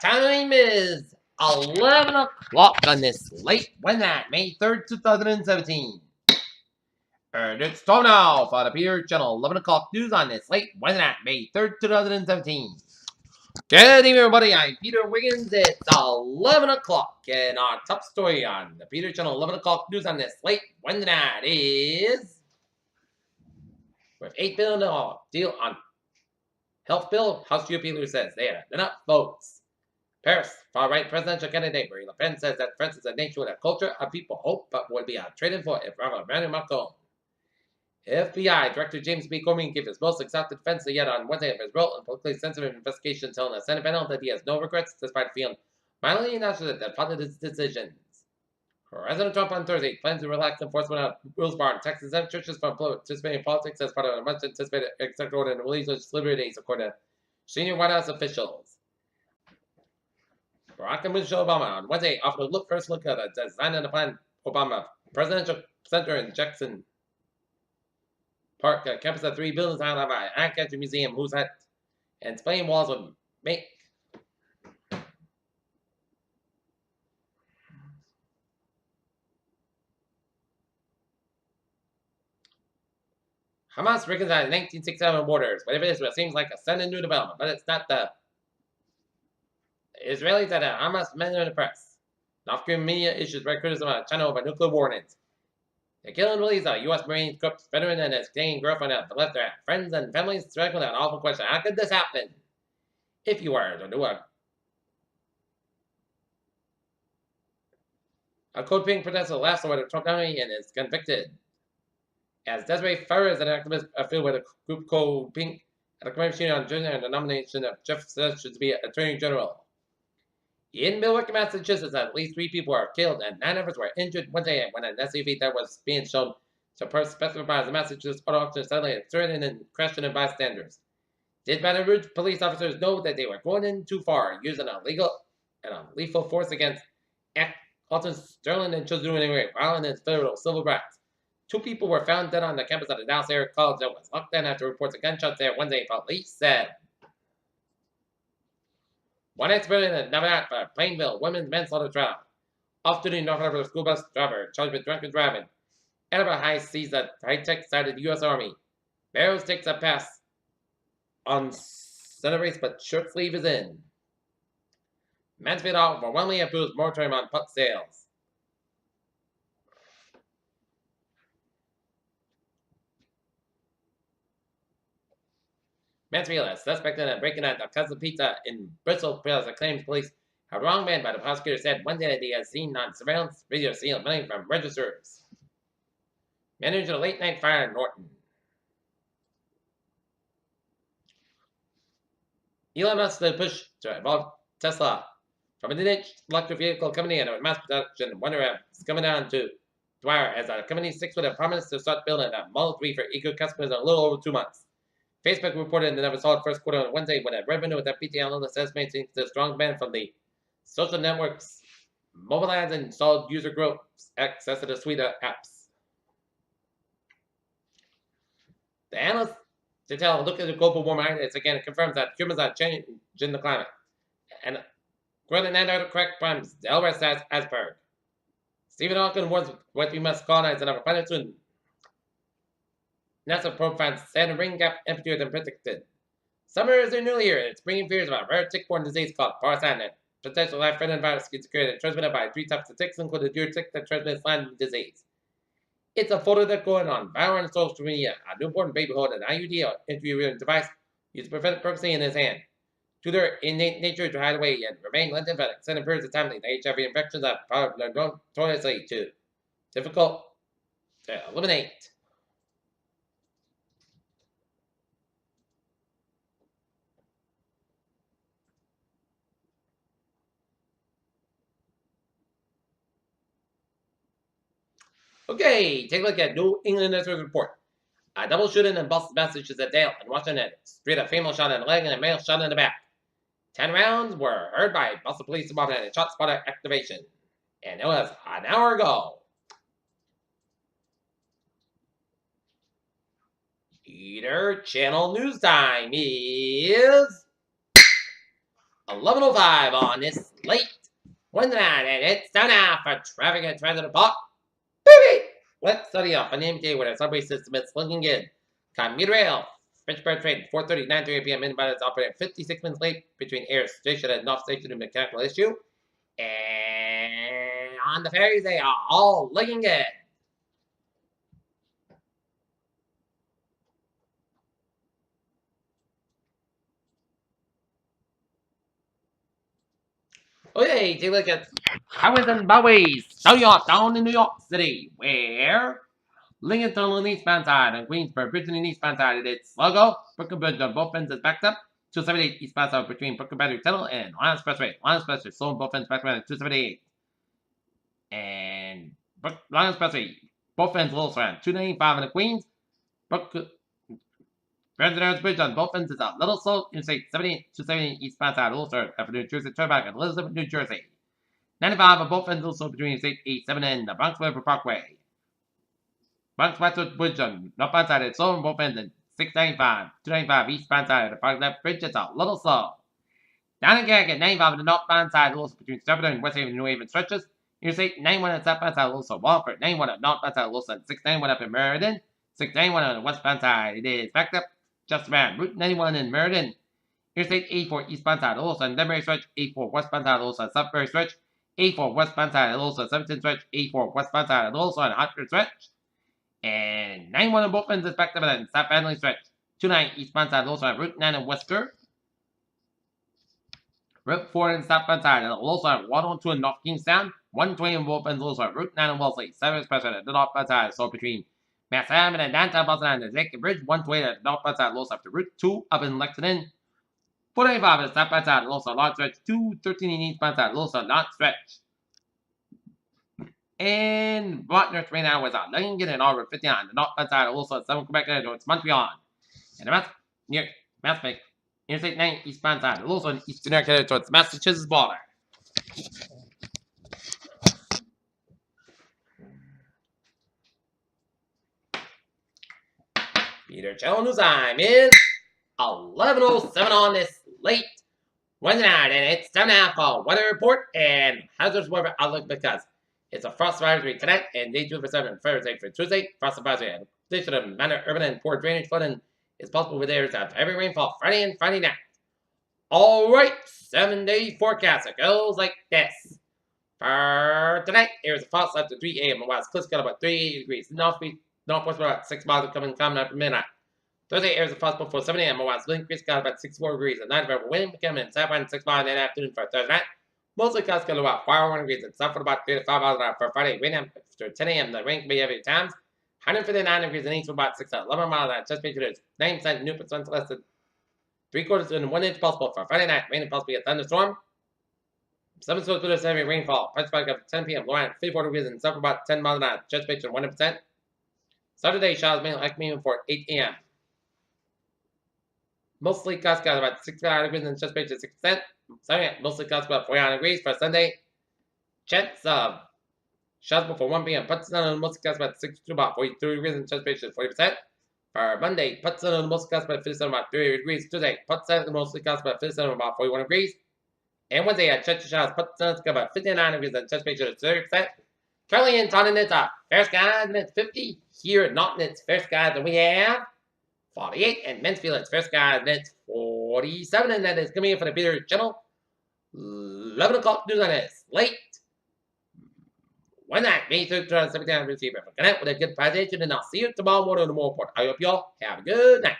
time is 11 o'clock on this late Wednesday, May 3rd, 2017. And it's time now for the Peter Channel 11 o'clock news on this late Wednesday, May 3rd, 2017. Good evening, everybody. I'm Peter Wiggins. It's 11 o'clock, and our top story on the Peter Channel 11 o'clock news on this late Wednesday night is with $8 billion deal on health bill, House GOP leader says they have enough votes. Paris, far-right presidential candidate Marine Le Pen says that France is a nation with a culture of people hope, but would be traded for if Emmanuel Macron. FBI Director James B. Comey gave his most exhaustive defense yet on Wednesday of his role in politically sensitive investigation, telling the Senate panel that he has no regrets despite feeling mildly nauseous that followed his decisions. President Trump on Thursday plans to relax enforcement of rules barring Texas and churches from participating in politics as part of a much anticipated executive order and religious liberties, according to senior White House officials. Barack and Michelle Obama on Wednesday offered a first look at the design and the planned Obama Presidential Center in Jackson Park, a campus of 3 buildings out by an eye-catching museum whose hat and splaying walls would make Hamas recognized 1967 borders. Whatever it is, it seems like a sudden new development, but it's not. The Israelis at Hamas men in the press. North Korean media issues red criticism of China over nuclear warnings. The killing release of U.S. Marine Corps veteran and his Canadian girlfriend have left their friends and families struggling with an awful question. How could this happen? If you were to do a Code Pink protester laughs over the Trump nominee and is convicted. As Desiree Ferrer is an activist affiliated with the group Code Pink at a commission on gender and the nomination of Jeff Sessions to be Attorney General. In Milwaukee, Massachusetts, at least 3 people were killed and 9 others were injured Wednesday when an SUV that was being shown to specified by the Massachusetts auto auction suddenly accelerated and crashed into bystanders. Did Baton Rouge police officers know that they were going in too far, using lethal force against Alton Sterling and children anyway, violent and federal civil rights? 2 people were found dead on the campus of the Dallas area college that was locked down after reports of gunshots there Wednesday, police said. One expert in the Nevada for Plainville women's manslaughter trial. Off-duty North Harbor school bus driver charged with drunken driving. Edinburgh High sees a high-tech side of the U.S. Army. Barrows takes a pass on center race, but short sleeve is in. Mansfield overwhelmingly approves moratorium on pup sales. Mansfield, a suspect in a break-in at the Cousin Pizza in Bristol, claims police have wrong man, but the prosecutor said Wednesday that he has seen on surveillance video stealing money from registers. Managed a late-night fire in Norton. Elon Musk to push to involve Tesla from a niche electric vehicle company and a mass production Wonder is coming down to wire as the company sticks with a promise to start building a Model 3 for eco customers in a little over 2 months. Facebook reported that it was solid first quarter on Wednesday when a revenue with FPT analyst estimates the strong demand from the social networks mobilized and installed user groups access to the suite of apps. The analyst detail look at the global warming it's again confirms that humans are changing the climate. And according to Antarctic correct primes, the LRS says as per. Stephen Hawking warns what we must colonize another planet soon. NASA probe finds Saturn ring gap emptier than predicted. Summer is nearly here, and it's bringing fears about a rare tick-borne disease called parasitic. Potential life-threatening virus gets carried and transmitted by 3 types of ticks, including the deer tick that transmits Lyme disease. It's a photo that's going on viral on social media. A newborn baby holding an IUD or interviewing device used to prevent pregnancy in his hand. To their innate nature to hide away and remain latent for extended periods of time, the HIV infections are probably notoriously too difficult to eliminate. Okay, take a look at New England News report. A double shooting in Boston, Massachusetts, Dale and Washington Street. A female shot in the leg and a male shot in the back. 10 rounds were heard by Boston Police Department and shot spotter activation. And it was an hour ago. Peter Channel News Time is 11:05 on this late Wednesday night, and it's time now for traffic and transit report. Baby! Let's study up on the MTA with our subway system. It's looking good. Commuter rail, Fitchburg train, 4:30, 9:30 p.m. Inbound is operating 56 minutes late between Air Station and North Station due to mechanical issue. And on the ferries, they are all looking good. Okay, take a look at highways and byways. New York, down in New York City, where Lincoln Tunnel on the eastbound side and Queensboro Bridge on the eastbound side. It's logo. Brooklyn Bridge on both ends is backed up. 278 eastbound side between Brooklyn Battery Tunnel and Lions Expressway. Lions Expressway, so on both ends backed up at 278. And Lions Expressway, both ends Little Strand. 295 in the Queens. Brooklyn President's Bridge on both ends is a little slow. Interstate 78, 278 eastbound side, Little Strand, after New Jersey turnback at Elizabeth, New Jersey. 95 on both ends also between Interstate 87 and the Bronx River Parkway. Bronx Westwood Bridge on northbound side, it's slow on both ends, and 695, 295 eastbound side of the Park Left Bridge, it's a little slow. Down in Connecticut, 95 on the northbound side, also between Stratford and West Haven and New Haven stretches. Interstate 91 on the southbound side, also Walford, 91 on the northbound side, also 691 up in Meriden, 691 on the westbound side, it is backed up just around Route 91 in Meriden. Interstate 84 eastbound side, also on Denbury stretch, 84 westbound side, also on Southbury stretch, 84 westbound side, also 17 stretch, 84 westbound side, also on Hartford stretch. And 91 on both ends is backed up at South Family stretch. 29 eastbound side, also on Route 9 in Worcester. Route 4 in southbound side, and also on 102 in North Kingstown. 120 on both ends, also on Route 9 in Wellesley. 7 express at the northbound side, so between Mass Ave and downtown Boston and the Jacob Bridge. 120 at the northbound side, also after Route 2 up in Lexington. 495 at the southbound side, also long stretch. 213 in eastbound side, also long stretch. And Butner right now was on Lincoln and over 59. The northbound side also at 7 Quebec towards Montreal. And the near Maspec, Interstate 9 eastbound side, also in eastern Connecticut towards Massachusetts border. Peter Channel News time is 11:07 on this late Wednesday night, and it's time now for weather report and hazardous weather outlook because it's a frost advisory tonight and day 2 for 7 Thursday for Tuesday. Frost advisory and condition of minor urban and poor drainage flooding is possible with areas of heavy rainfall Friday and Friday night. Alright, 7-day forecast. It goes like this. For tonight, areas of frost after 3 a.m. and west coast got about 38 degrees. Northwest about 6 miles coming after midnight. Thursday, areas of frost before 7 a.m. and west wind got about 64 degrees. And night of wind becoming 7 6 miles in the afternoon for Thursday night. Mostly clouds got about 5 degrees and south for about 3 to 5 miles an hour for Friday. Wind after 10 a.m. The rain can be heavy at times. 159 degrees and east for about 6 to 11 miles an hour. Just make sure there's 9% new percent less than 3/4 to 1 inch possible for Friday night. Rain and possibly a thunderstorm. 7 supposed to heavy rainfall. Price spike up to 10 p.m. Low at 54 degrees and south for about 10 miles an hour. Just make sure 100%. Saturday showers mainly like medium for 8 a.m. Mostly clouds got about 65 degrees and just make sure 6%. Sunday, mostly clouds about 49 degrees for Sunday. Chance of showers before 1 p.m. Puts on mostly clouds about 6 to about 42 degrees and just make sure 40%. For Monday, puts on mostly clouds about 57 about 30 degrees. Tuesday, puts on mostly clouds about 57 about 41 degrees. And Wednesday, at chance of showers, puts on about 59 degrees and just make sure 30%. Currently in Taunton, it's fair skies and it's 50. Here at Naughton, it's fair skies and we have 48. And Mansfield, it's fair skies and it's 47. And that is coming in for the Peter Channel. 11 o'clock news on this late Wednesday, May 3rd, 2017. I'm Receiver. Connect with a good presentation, and I'll see you tomorrow morning in the more report. I hope y'all have a good night.